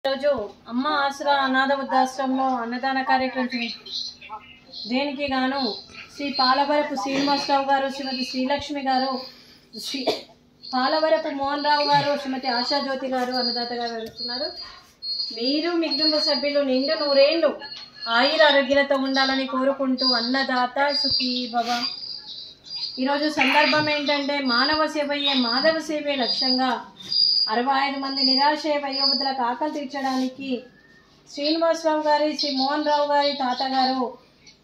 రోజు అమ్మ ఆసరా అనాథ వృద్ధాశ్రమంలో అన్నదాన కార్యక్రమం దేనికి గాను శ్రీ పాలవరపు శ్రీనివాసరావు గారు, శ్రీమతి శ్రీలక్ష్మి గారు, శ్రీ పాలవరపు మోహన్ రావు గారు, శ్రీమతి ఆశాజ్యోతి గారు అన్నదాత గారు వెళ్తున్నారు. మీరు మీ కుటుంబ సభ్యులు నిండు నూరేళ్ళు ఆయుర ఆరోగ్యాలతో ఉండాలని కోరుకుంటూ అన్నదాత సుఖీ భవ. ఈరోజు సందర్భం ఏంటంటే మానవ సేవయే మాధవ సేవే లక్ష్యంగా 65 మంది నిరాశ్రయ వయోవృద్ధులకు ఆకలి తీర్చడానికి శ్రీనివాసరావు గారి, శ్రీ మోహన్ రావు గారి తాతగారు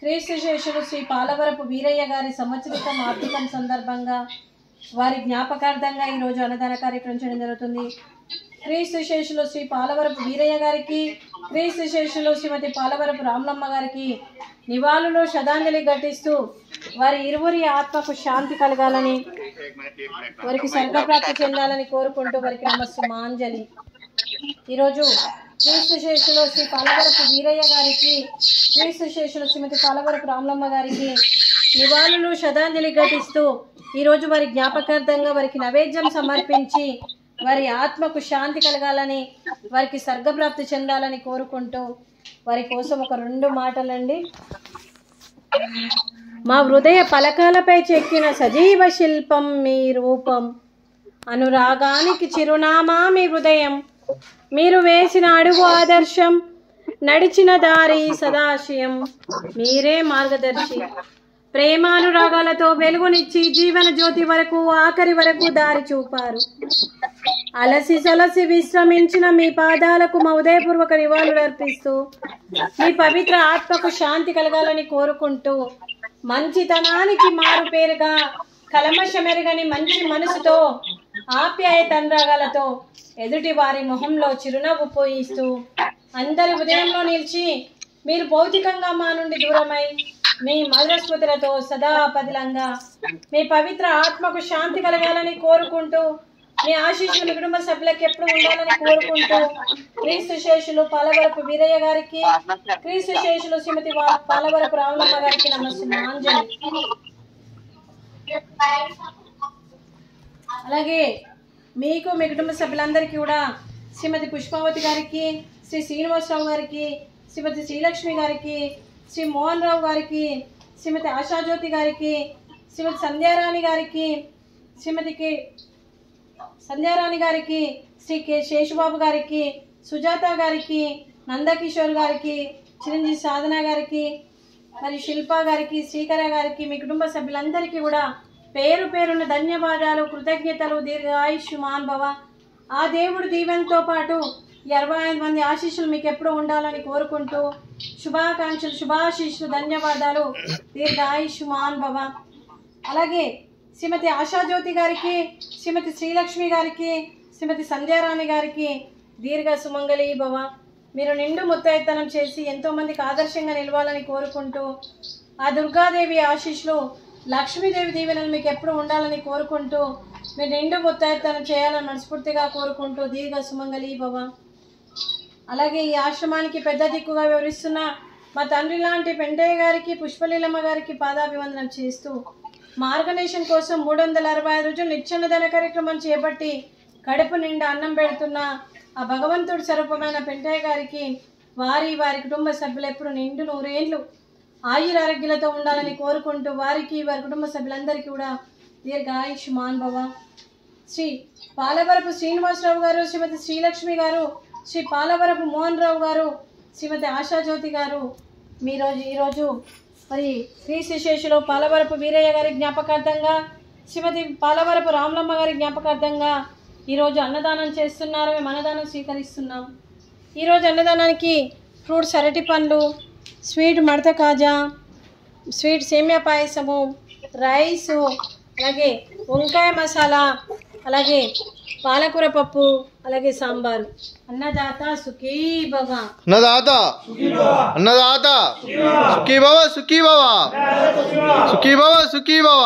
క్రీస్తు శేషులు శ్రీ పాలవరపు వీరయ్య గారి సంవత్సరిక ఆర్థికం సందర్భంగా వారి జ్ఞాపకార్థంగా ఈరోజు అన్నదాన కార్యక్రమం చేయడం జరుగుతుంది. క్రీస్తు శేషులు శ్రీ పాలవరపు వీరయ్య గారికి, క్రీస్తు శేషులు శ్రీమతి పాలవరపు రామలమ్మ గారికి నివాళులు శ్రద్ధాంజలి ఘటిస్తూ వారి ఇరువురి ఆత్మకు శాంతి కలగాలని, వారికి స్వర్గప్రాప్తి చెందాలని కోరుకుంటూ వారికి నమస్సుమాంజలి. ఈరోజు క్రీస్తు శేషులు శ్రీ పాలవరపు వీరయ్య గారికి, క్రీస్తు శేషులు శ్రీమతి పాలవరపు రామలమ్మ గారికి నివాళులు శ్రద్ధాంజలి ఘటిస్తూ ఈరోజు వారి జ్ఞాపకార్థంగా వారికి నైవేద్యం సమర్పించి వారి ఆత్మకు శాంతి కలగాలని, వారికి స్వర్గప్రాప్తి చెందాలని కోరుకుంటూ వారి కోసం ఒక 2 మాటలండి. మా హృదయ పలకాలపై చెక్కిన సజీవ శిల్పం మీ రూపం, అనురాగానికి చిరునామా మీ హృదయం, మీరు వేసిన అడుగు ఆదర్శం, నడిచిన దారి సదాశయం, మీరే మార్గదర్శి. ప్రేమానురాగాలతో వెలుగునిచ్చి జీవన జ్యోతి వరకు ఆఖరి వరకు దారి చూపారు. అలసి సలసి విశ్రమించిన మీ పాదాలకు మా ఉదయపూర్వక నివాళులు అర్పిస్తూ మీ పవిత్ర ఆత్మకు శాంతి కలగాలని కోరుకుంటూ మంచితనానికి మారు పేరుగా కలమషమెరగని మంచి మనసుతో ఆప్యాయత అనురాగాలతో ఎదుటి వారి మొహంలో చిరునవ్వు పోయిస్తూ అందరి ఉదయంలో నిలిచి మీరు భౌతికంగా మా నుండి దూరమై మీ మధుర స్మృతులతో సదా పదిలంగా మీ పవిత్ర ఆత్మకు శాంతి కలగాలని కోరుకుంటూ మీ ఆశీస్సులు మీ కుటుంబ సభ్యులకు ఎప్పుడు ఉండాలని కోరుకుంటూ క్రీస్తు శేషులు పాలవరపు వీరయ్య గారికి, క్రీస్తు శేషులు శ్రీమతి పాలవరపు రామలమ్మ గారికి నమస్సుమాంజలి. అలాగే మీకు మీ కుటుంబ సభ్యులందరికీ కూడా శ్రీమతి పుష్పావతి గారికి, శ్రీ శ్రీనివాసరావు గారికి, శ్రీమతి శ్రీలక్ష్మి గారికి, శ్రీ మోహన్ రావు గారికి, శ్రీమతి ఆశాజ్యోతి గారికి, శ్రీమతి సంధ్యారాణి గారికి, శ్రీమతికి సంధ్యారాణి గారికి, శ్రీ కె శేషుబాబు గారికి, సుజాత గారికి, నందకిషోర్ గారికి, చిరంజీవి సాధన గారికి, మరి శిల్ప గారికి, శ్రీకర గారికి, మీ కుటుంబ సభ్యులందరికీ కూడా పేరు పేరున్న ధన్యవాదాలు, కృతజ్ఞతలు. దీర్ఘాయుష్మాన్ భవ. ఆ దేవుడు దీవెనతో పాటు 65 మంది ఆశీస్సులు మీకు ఎప్పుడూ ఉండాలని కోరుకుంటూ శుభాకాంక్షలు, శుభాశీస్సులు, ధన్యవాదాలు. దీర్ఘాయుష్మాన్ భవ. అలాగే శ్రీమతి ఆశాజ్యోతి గారికి, శ్రీమతి శ్రీలక్ష్మి గారికి, శ్రీమతి సంధ్యారాణి గారికి దీర్ఘ సుమంగళి భవ. మీరు నిండు ముత్తైతనం చేసి ఎంతోమందికి ఆదర్శంగా నిలవాలని కోరుకుంటూ ఆ దుర్గాదేవి ఆశీస్సులు, లక్ష్మీదేవి దీవెనలు మీకు ఎప్పుడు ఉండాలని కోరుకుంటూ మీరు నిండు ముత్తైతనం చేయాలని మనస్ఫూర్తిగా కోరుకుంటూ దీర్ఘ సుమంగళి భవ. అలాగే ఈ ఆశ్రమానికి పెద్ద దిక్కుగా వివరిస్తున్న మా తండ్రి లాంటి పెంటయ్య గారికి, పుష్పలీలమ్మ గారికి పాదాభివందనం చేస్తూ మార్గనేషన్ కోసం 365 రోజులు నిత్యాన్నదాన కార్యక్రమం చేపట్టి కడుపు నిండా అన్నం పెడుతున్న ఆ భగవంతుడి స్వరూపమైన పెంటయ్య గారికి, వారి కుటుంబ సభ్యులు ఎప్పుడు నిండు నూరేళ్ళు ఆయురారోగ్యాలతో ఉండాలని కోరుకుంటూ వారికి, వారి కుటుంబ సభ్యులందరికీ కూడా దీర్ఘాయుష్మాన్ భవ. శ్రీ పాలవరపు శ్రీనివాసరావు గారు, శ్రీమతి శ్రీలక్ష్మి గారు, శ్రీ పాలవరపు మోహన్ రావు గారు, శ్రీమతి ఆశాజ్యోతి గారు ఈరోజు మరి క్రీస్తు శేషులు పాలవరపు వీరయ్య గారి జ్ఞాపకార్థంగా, శ్రీమతి పాలవరపు రామలమ్మ గారి జ్ఞాపకార్థంగా ఈరోజు అన్నదానం చేస్తున్నారు. మేము అన్నదానం స్వీకరిస్తున్నాం. ఈరోజు అన్నదానానికి ఫ్రూట్స్ అరటి పండ్లు, స్వీట్ మడత కాజా, స్వీట్ సేమియా పాయసము, రైసు, అలాగే వంకాయ మసాలా, అలాగే పాలకూర పప్పు, అలాగే సాంబారు. అన్నదాత సుఖీ భవ. అన్నదాత అన్నదాత సుఖీ భవ, సుఖీ భవ, సుఖీ భవ, సుఖీ భవ.